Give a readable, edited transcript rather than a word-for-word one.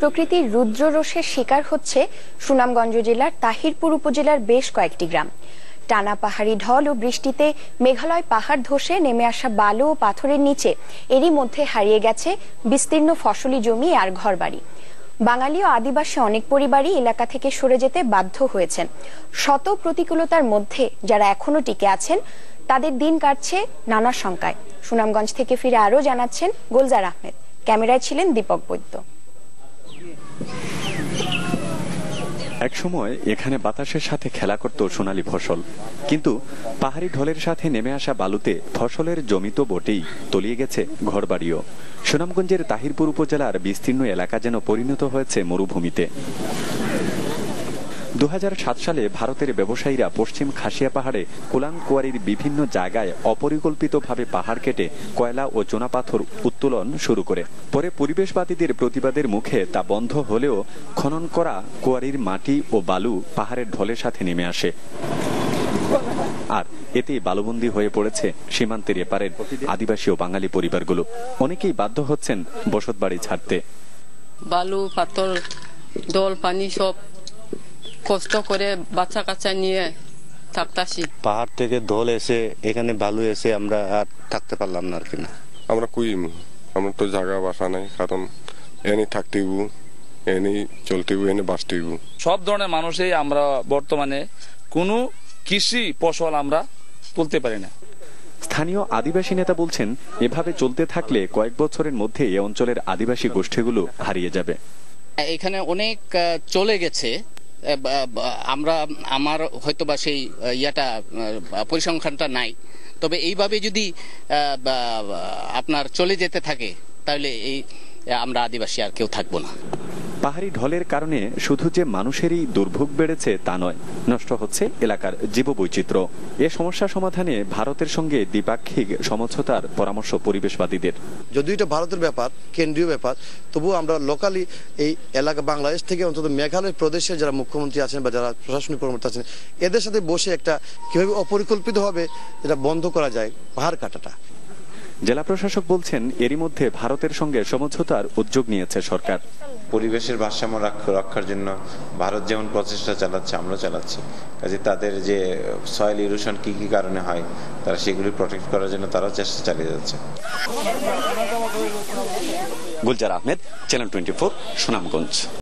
প্রকৃতির রুদ্ররোষের শিকার হচ্ছে সুনামগঞ্জ জেলার তাহিরপুর উপজেলার বেশ কয়েকটি গ্রাম। টানা পাহাড়ি ঢল ও বৃষ্টিতে মেঘালয় পাহাড় ধসে নেমে আসা বালু ও পাথরের নিচে এরই মধ্যে হারিয়ে গেছে বিস্তীর্ণ ফসলি জমি আর ঘরবাড়ি। বাঙালি ও আদিবাসী অনেক পরিবারই এলাকা থেকে সরে যেতে বাধ্য হয়েছেন। শত প্রতিকূলতার মধ্যে যারা এখনো টিকে আছেন তাদের দিন কাটছে নানা শঙ্কায়। সুনামগঞ্জ থেকে ফিরে আরো জানাচ্ছেন গুলজার আহমেদ। ক্যামেরায় ছিলেন দীপক বৈদ্য। একসময় এখানে বাতাসের সাথে খেলা করত সোনালী ফসল, কিন্তু পাহাড়ি ঢলের সাথে নেমে আসা বালুতে ফসলের জমি তো বটেই, তলিয়ে গেছে ঘরবাড়িও। সুনামগঞ্জের তাহিরপুর উপজেলার বিস্তীর্ণ এলাকা যেন পরিণত হয়েছে মরুভূমিতে। 2007 সালে ভারতের ব্যবসায়ীরা পশ্চিম খাসিয়া পাহাড়ে কোলাং কোয়ারির বিভিন্ন জায়গায় অপরিকল্পিতভাবে পাহাড় কেটে কয়লা ও চুনাপাথর উত্তোলন শুরু করে। পরে পরিবেশবাদীদের প্রতিবাদের মুখে তা বন্ধ হলেও খনন করা কোয়ারির মাটি ও বালু পাহাড়ের ঢলের সাথে নেমে আসে, আর এতেই বালুবন্দী হয়ে পড়েছে সীমান্তের এপারের আদিবাসী ও বাঙালি পরিবারগুলো। অনেকেই বাধ্য হচ্ছেন বসতবাড়ি ছাড়তে। বালু পাথর দল পানি সব কষ্ট করে বাচ্চা কাচ্চা নিয়ে থাকতাছি। পাহাড় থেকে দল এসে এখানে বালু এসে আমরা আর থাকতে পারলাম না আর কি। না আমরা আমরা তো জায়গা বাসা নাই, কারণ এনে থাকতেইব, এনে চলতেইব, এনে বাঁচতেইব। সব ধরনের মানুষই আমরা বর্তমানে কোনো কৃষি ফসল আমরা তুলতে পারি না। স্থানীয় আদিবাসী নেতা বলছেন, এভাবে চলতে থাকলে কয়েক বছরের মধ্যে এই অঞ্চলের আদিবাসী গোষ্ঠীগুলো হারিয়ে যাবে। এখানে অনেক চলে গেছে, আমার হয়তো বা সেই পরিসংখ্যানটা নাই, তবে এইভাবে যদি আপনার চলে যেতে থাকে তাহলে আমরা আদিবাসী আর কেউ থাকবো না। পাহাড়ি ঢলের কারণে শুধু যে মানুষেরই দুর্ভোগ বেড়েছে তা নয়, নষ্ট হচ্ছে এলাকার জীববৈচিত্র্য। এ সমস্যা সমাধানে ভারতের সঙ্গে দ্বিপাক্ষিক সমঝোতার পরামর্শ পরিবেশবাদীদের। যদিও এটা ভারতের ব্যাপার, কেন্দ্রীয় ব্যাপার, তবুও আমরা লোকালি এই এলাকা বাংলাদেশ থেকে অন্তত মেঘালয় প্রদেশের যারা মুখ্যমন্ত্রী আছেন বা যারা প্রশাসনিক কর্মকর্তা আছেন এদের সাথে বসে একটা কিভাবে অপরিকল্পিত হবে এটা বন্ধ করা যায় পাহাড় কাটাটা। জেলা প্রশাসক বলছেন, এরই মধ্যে ভারতের সঙ্গে সমঝোতার উদ্যোগ নিয়েছে সরকার। পরিবেশের ভারসাম্য রক্ষার জন্য ভারত যেমন প্রচেষ্টা চালাচ্ছে, আমরা চালাচ্ছি। কাজে তাদের যে সয়েল ইরোশন কি কি কারণে হয় তারা সেগুলি প্রোটেক্ট করার জন্য তারাও চেষ্টা চালিয়ে যাচ্ছে। গুলজার আহমেদ, চ্যানেল 24, সুনামগঞ্জ।